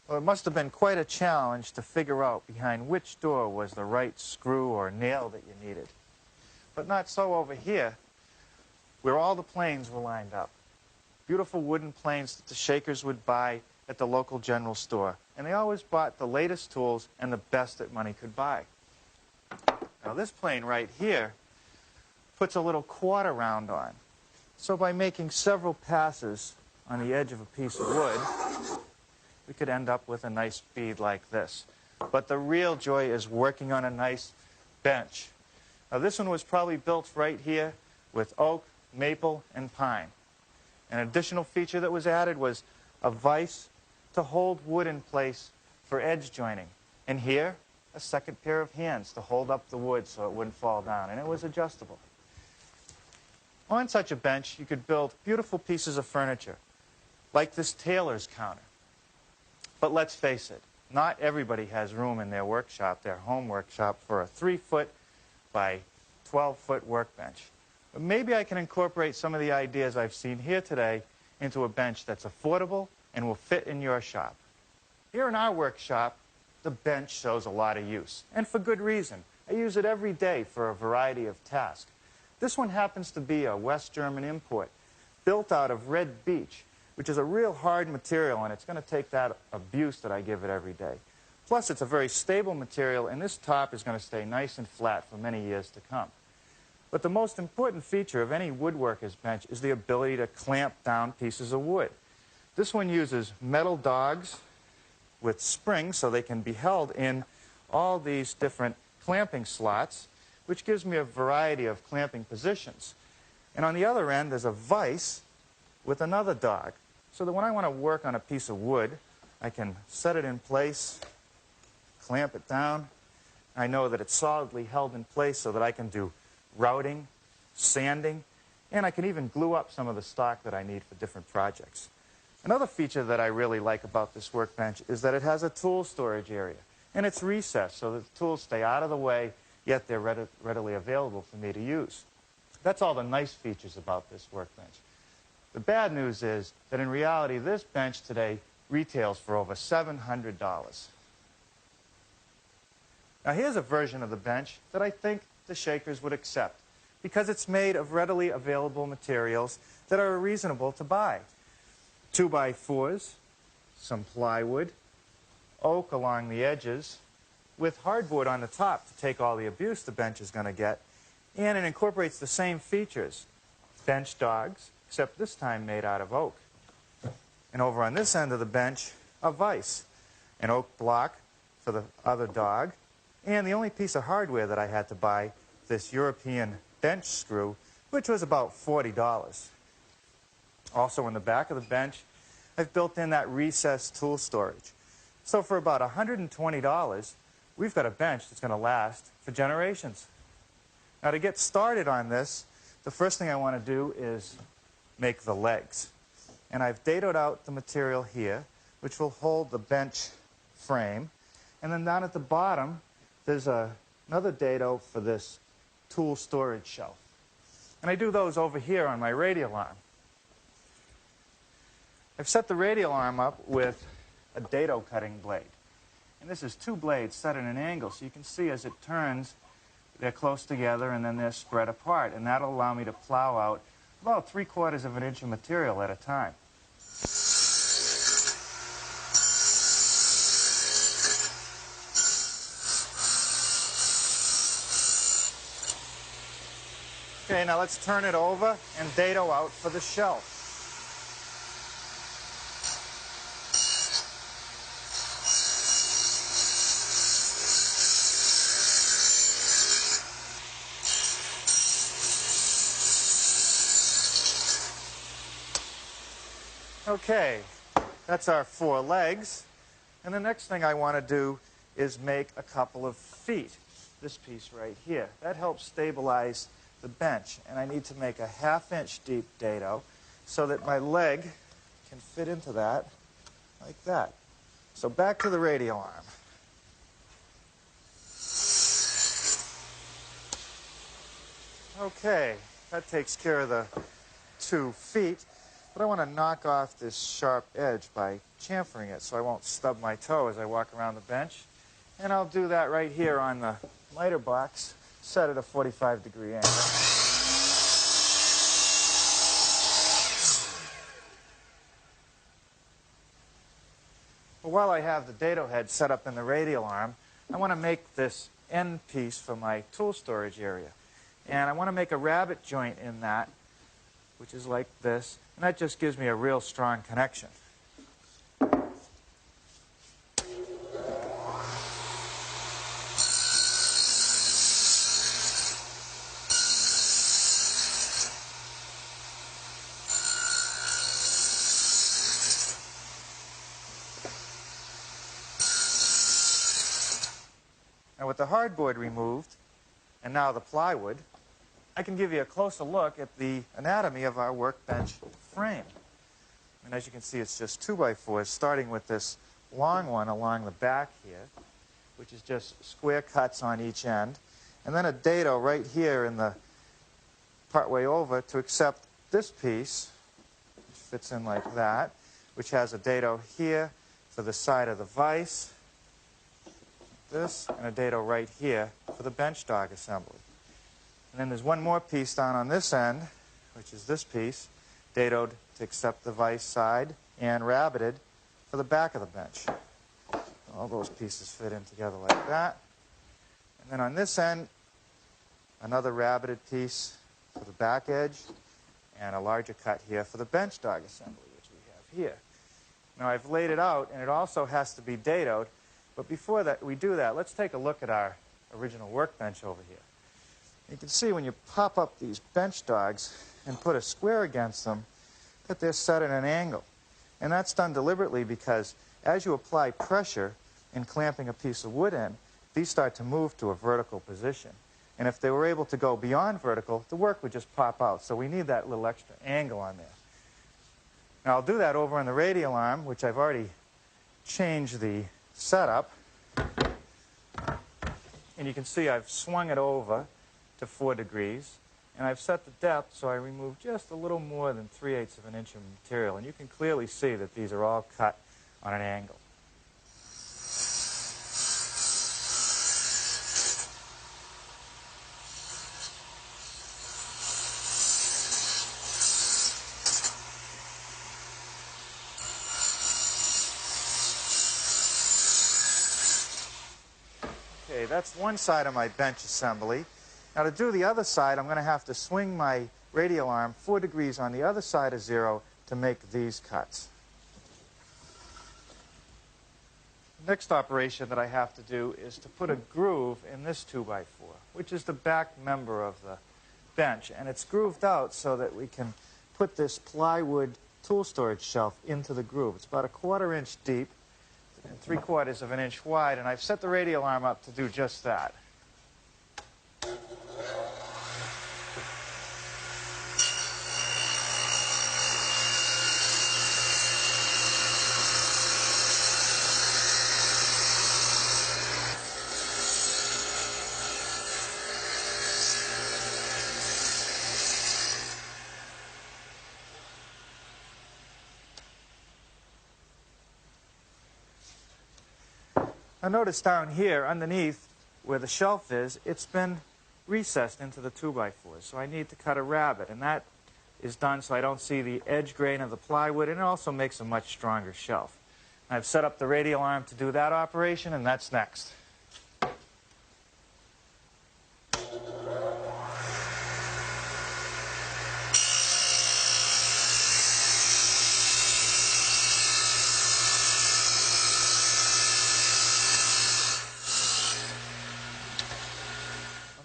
Well, it must have been quite a challenge to figure out behind which door was the right screw or nail that you needed. But not so over here, where all the planes were lined up. Beautiful wooden planes that the Shakers would buy at the local general store. And they always bought the latest tools and the best that money could buy. Now this plane right here puts a little quarter round on. So by making several passes on the edge of a piece of wood, we could end up with a nice bead like this. But the real joy is working on a nice bench. Now this one was probably built right here with oak, maple, and pine. An additional feature that was added was a vise to hold wood in place for edge joining. And here, a second pair of hands to hold up the wood so it wouldn't fall down. And it was adjustable. On such a bench, you could build beautiful pieces of furniture, like this tailor's counter. But let's face it, not everybody has room in their workshop, their home workshop, for a 3-foot by 12-foot workbench. But maybe I can incorporate some of the ideas I've seen here today into a bench that's affordable and will fit in your shop. Here in our workshop, the bench shows a lot of use, and for good reason. I use it every day for a variety of tasks. This one happens to be a West German import, built out of red beech, which is a real hard material, and it's going to take that abuse that I give it every day. Plus, it's a very stable material, and this top is going to stay nice and flat for many years to come. But the most important feature of any woodworker's bench is the ability to clamp down pieces of wood. This one uses metal dogs with springs so they can be held in all these different clamping slots, which gives me a variety of clamping positions. And on the other end, there's a vise with another dog, so that when I want to work on a piece of wood, I can set it in place, clamp it down. I know that it's solidly held in place so that I can do routing, sanding, and I can even glue up some of the stock that I need for different projects. Another feature that I really like about this workbench is that it has a tool storage area, and it's recessed so that the tools stay out of the way, yet they're readily available for me to use. That's all the nice features about this workbench. The bad news is that in reality, this bench today retails for over $700. Now here's a version of the bench that I think the Shakers would accept, because it's made of readily available materials that are reasonable to buy. 2x4s, some plywood, oak along the edges, with hardwood on the top to take all the abuse the bench is going to get, and it incorporates the same features. Bench dogs, except this time made out of oak. And over on this end of the bench, a vise, an oak block for the other dog, and the only piece of hardware that I had to buy, this European bench screw, which was about $40. Also in the back of the bench, I've built in that recessed tool storage. So for about $120, we've got a bench that's going to last for generations. Now to get started on this, the first thing I want to do is make the legs. And I've dadoed out the material here, which will hold the bench frame. And then down at the bottom, there's another dado for this tool storage shelf. And I do those over here on my radial arm. I've set the radial arm up with a dado cutting blade. And this is 2 blades set at an angle, so you can see as it turns, they're close together and then they're spread apart. And that'll allow me to plow out about 3/4 of an inch of material at a time. Okay, now let's turn it over and dado out for the shelf. Okay, that's our 4 legs. And the next thing I want to do is make a couple of feet. This piece right here. That helps stabilize the bench. And I need to make a 1/2 inch deep dado so that my leg can fit into that like that. So back to the radial arm. Okay, that takes care of the 2 feet. But I want to knock off this sharp edge by chamfering it so I won't stub my toe as I walk around the bench. And I'll do that right here on the miter box, set at a 45-degree angle. Well, while I have the dado head set up in the radial arm, I want to make this end piece for my tool storage area. And I want to make a rabbet joint in that, which is like this. And that just gives me a real strong connection. Now with the hardboard removed, and now the plywood, I can give you a closer look at the anatomy of our workbench frame. And as you can see, it's just 2x4s, starting with this long one along the back here, which is just square cuts on each end, and then a dado right here in the partway over to accept this piece, which fits in like that, which has a dado here for the side of the vise, this, and a dado right here for the bench dog assembly. And then there's one more piece down on this end, which is this piece, dadoed to accept the vise side and rabbeted for the back of the bench. All those pieces fit in together like that. And then on this end, another rabbeted piece for the back edge and a larger cut here for the bench dog assembly, which we have here. Now I've laid it out, and it also has to be dadoed. But before that, we do that, let's take a look at our original workbench over here. You can see when you pop up these bench dogs and put a square against them that they're set at an angle. And that's done deliberately because as you apply pressure in clamping a piece of wood in, these start to move to a vertical position. And if they were able to go beyond vertical, the work would just pop out. So we need that little extra angle on there. Now I'll do that over on the radial arm, which I've already changed the setup. And you can see I've swung it over to 4 degrees, and I've set the depth so I remove just a little more than 3/8 of an inch of material, and you can clearly see that these are all cut on an angle. Okay, that's one side of my bench assembly. Now to do the other side, I'm going to have to swing my radial arm 4 degrees on the other side of 0 to make these cuts. The next operation that I have to do is to put a groove in this 2x4, which is the back member of the bench. And it's grooved out so that we can put this plywood tool storage shelf into the groove. It's about a 1/4 inch deep and 3/4 of an inch wide, and I've set the radial arm up to do just that. Now notice down here, underneath where the shelf is, it's been recessed into the 2x4s. So I need to cut a rabbet, and that is done so I don't see the edge grain of the plywood, and it also makes a much stronger shelf. I've set up the radial arm to do that operation, and that's next.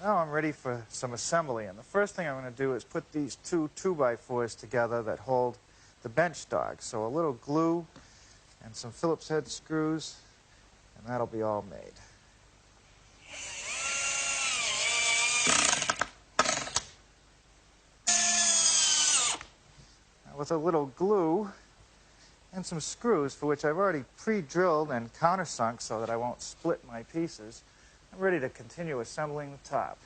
Now I'm ready for some assembly, and the first thing I'm going to do is put these two 2x4s together that hold the bench dog. So a little glue and some Phillips head screws, and that'll be all made. Now with a little glue and some screws, for which I've already pre-drilled and countersunk so that I won't split my pieces, I'm ready to continue assembling the top.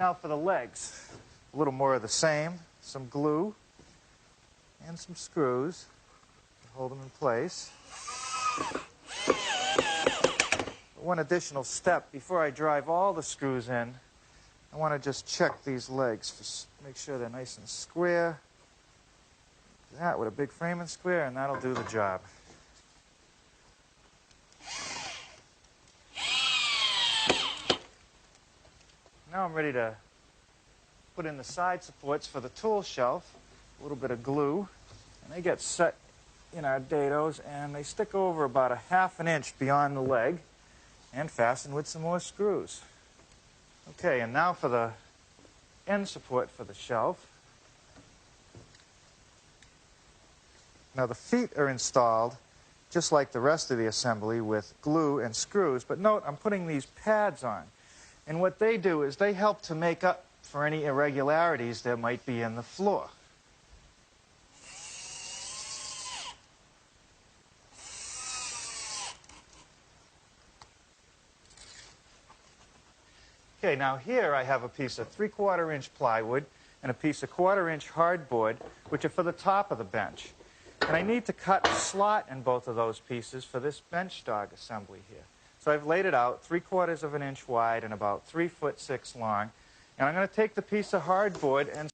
Now for the legs, a little more of the same, some glue and some screws to hold them in place. One additional step, before I drive all the screws in, I want to just check these legs, make sure they're nice and square. That with a big frame and square, and that'll do the job. Now I'm ready to put in the side supports for the tool shelf. A little bit of glue, and they get set in our dados, and they stick over about 1/2 inch beyond the leg and fasten with some more screws. Okay, and now for the end support for the shelf. Now the feet are installed just like the rest of the assembly with glue and screws, but note I'm putting these pads on. And what they do is they help to make up for any irregularities there might be in the floor. Okay, now here I have a piece of 3/4 inch plywood and a piece of 1/4 inch hardboard, which are for the top of the bench. And I need to cut a slot in both of those pieces for this bench dog assembly here. So I've laid it out 3/4 of an inch wide and about 3'6" long. And I'm going to take the piece of hardboard and